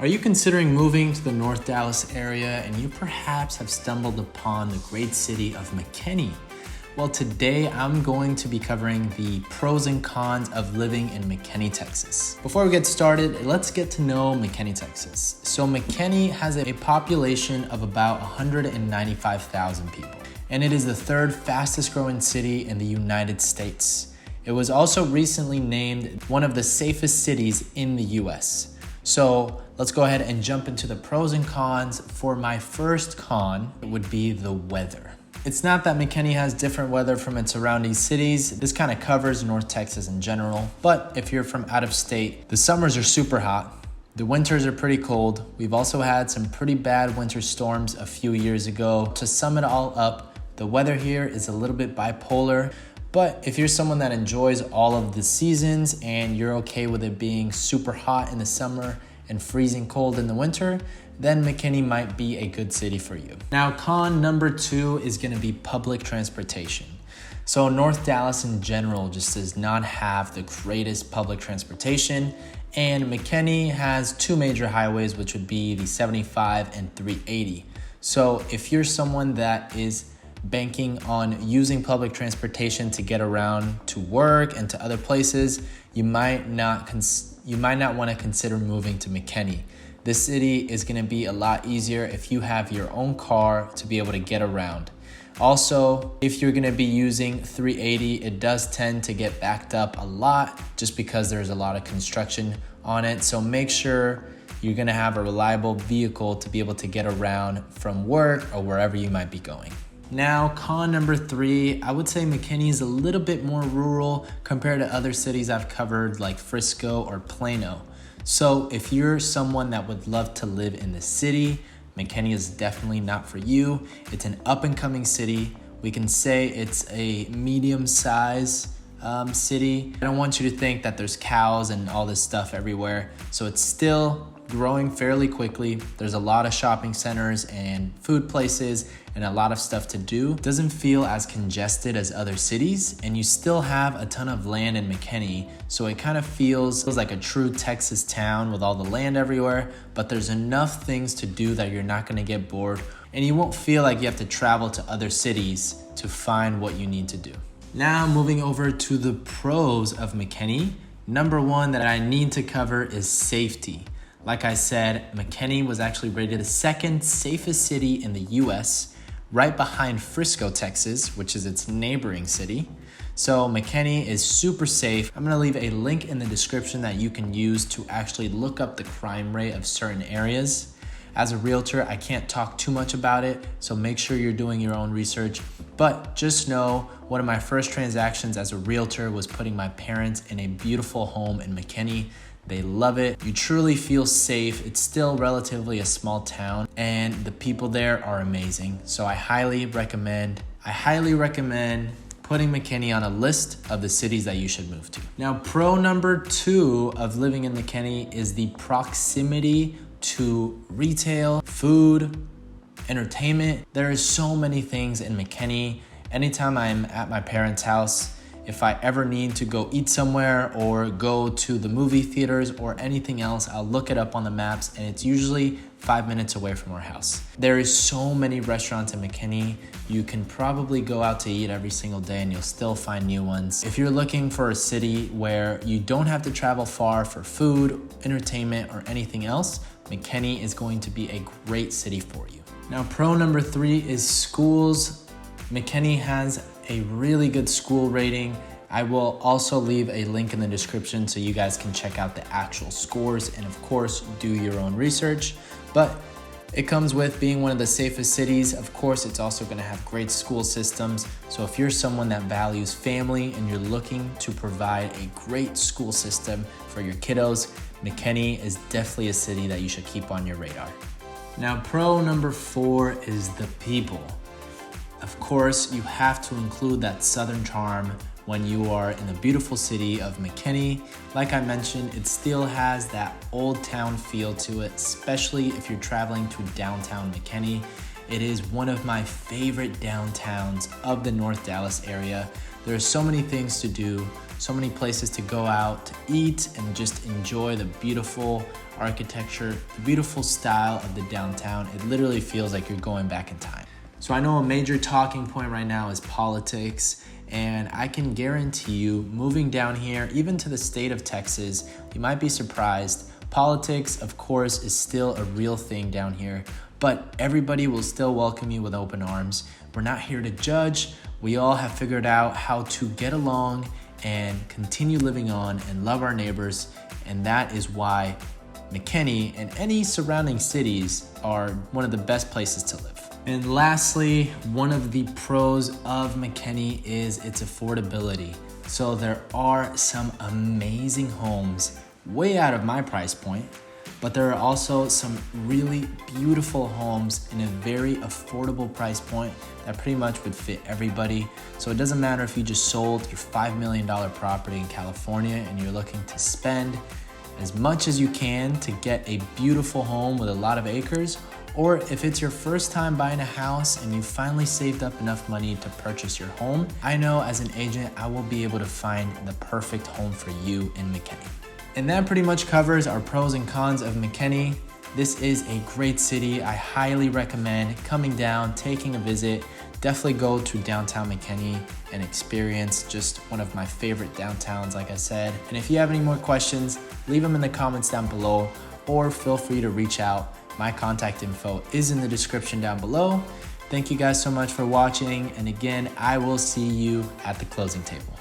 Are you considering moving to the North Dallas area and you perhaps have stumbled upon the great city of McKinney? Well, today I'm going to be covering the pros and cons of living in McKinney, Texas. Before we get started, let's get to know McKinney, Texas. So McKinney has a population of about 195,000 people, and it is the third fastest growing city in the United States. It was also recently named one of the safest cities in the US. So let's go ahead and jump into the pros and cons. For my first con, it would be the weather. It's not that McKinney has different weather from its surrounding cities. This kind of covers North Texas in general. But if you're from out of state, the summers are super hot. The winters are pretty cold. We've also had some pretty bad winter storms a few years ago. To sum it all up, the weather here is a little bit bipolar. But if you're someone that enjoys all of the seasons and you're okay with it being super hot in the summer and freezing cold in the winter, then McKinney might be a good city for you. Now, con number 2 is gonna be public transportation. So North Dallas in general just does not have the greatest public transportation, and McKinney has 2 major highways, which would be the 75 and 380. So if you're someone that is banking on using public transportation to get around to work and to other places, you might not want to consider moving to McKinney. This city is going to be a lot easier if you have your own car to be able to get around. Also, if you're going to be using 380, it does tend to get backed up a lot just because there's a lot of construction on it. So make sure you're going to have a reliable vehicle to be able to get around from work or wherever you might be going. Now, con number 3, I would say McKinney is a little bit more rural compared to other cities I've covered like Frisco or Plano. So if you're someone that would love to live in the city, McKinney is definitely not for you. It's an up and coming city. We can say it's a medium size city. I don't want you to think that there's cows and all this stuff everywhere. So it's still growing fairly quickly. There's a lot of shopping centers and food places and a lot of stuff to do. It doesn't feel as congested as other cities, and you still have a ton of land in McKinney, so it kind of feels like a true Texas town with all the land everywhere, but there's enough things to do that you're not gonna get bored, and you won't feel like you have to travel to other cities to find what you need to do. Now moving over to the pros of McKinney. Number 1 that I need to cover is safety. Like I said, McKinney was actually rated the 2nd safest city in the US, right behind Frisco, Texas, which is its neighboring city. So McKinney is super safe. I'm gonna leave a link in the description that you can use to actually look up the crime rate of certain areas. As a realtor, I can't talk too much about it, so make sure you're doing your own research. But just know, one of my first transactions as a realtor was putting my parents in a beautiful home in McKinney. They love it. You truly feel safe. It's still relatively a small town, and the people there are amazing. So I highly recommend putting McKinney on a list of the cities that you should move to. Now, pro number 2 of living in McKinney is the proximity to retail, food, entertainment. There is so many things in McKinney. Anytime I'm at my parents' house, if I ever need to go eat somewhere or go to the movie theaters or anything else, I'll look it up on the maps, and it's usually 5 minutes away from our house. There is so many restaurants in McKinney. You can probably go out to eat every single day and you'll still find new ones. If you're looking for a city where you don't have to travel far for food, entertainment, or anything else, McKinney is going to be a great city for you. Now, pro number 3 is schools. McKinney has a really good school rating. I will also leave a link in the description so you guys can check out the actual scores and of course do your own research. But it comes with being one of the safest cities. Of course, it's also gonna have great school systems. So if you're someone that values family and you're looking to provide a great school system for your kiddos, McKinney is definitely a city that you should keep on your radar. Now, pro number 4 is the people. Of course, you have to include that southern charm when you are in the beautiful city of McKinney. Like I mentioned, it still has that old town feel to it, especially if you're traveling to downtown McKinney. It is one of my favorite downtowns of the North Dallas area. There are so many things to do, so many places to go out to eat and just enjoy the beautiful architecture, the beautiful style of the downtown. It literally feels like you're going back in time. So I know a major talking point right now is politics, and I can guarantee you, moving down here, even to the state of Texas, you might be surprised. Politics, of course, is still a real thing down here, but everybody will still welcome you with open arms. We're not here to judge. We all have figured out how to get along and continue living on and love our neighbors, and that is why McKinney and any surrounding cities are one of the best places to live. And lastly, one of the pros of McKinney is its affordability. So there are some amazing homes way out of my price point, but there are also some really beautiful homes in a very affordable price point that pretty much would fit everybody. So it doesn't matter if you just sold your $5 million property in California and you're looking to spend as much as you can to get a beautiful home with a lot of acres, or if it's your first time buying a house and you finally saved up enough money to purchase your home, I know as an agent, I will be able to find the perfect home for you in McKinney. And that pretty much covers our pros and cons of McKinney. This is a great city. I highly recommend coming down, taking a visit. Definitely go to downtown McKinney and experience just one of my favorite downtowns, like I said. And if you have any more questions, leave them in the comments down below, or feel free to reach out. My contact info is in the description down below. Thank you guys so much for watching. And again, I will see you at the closing table.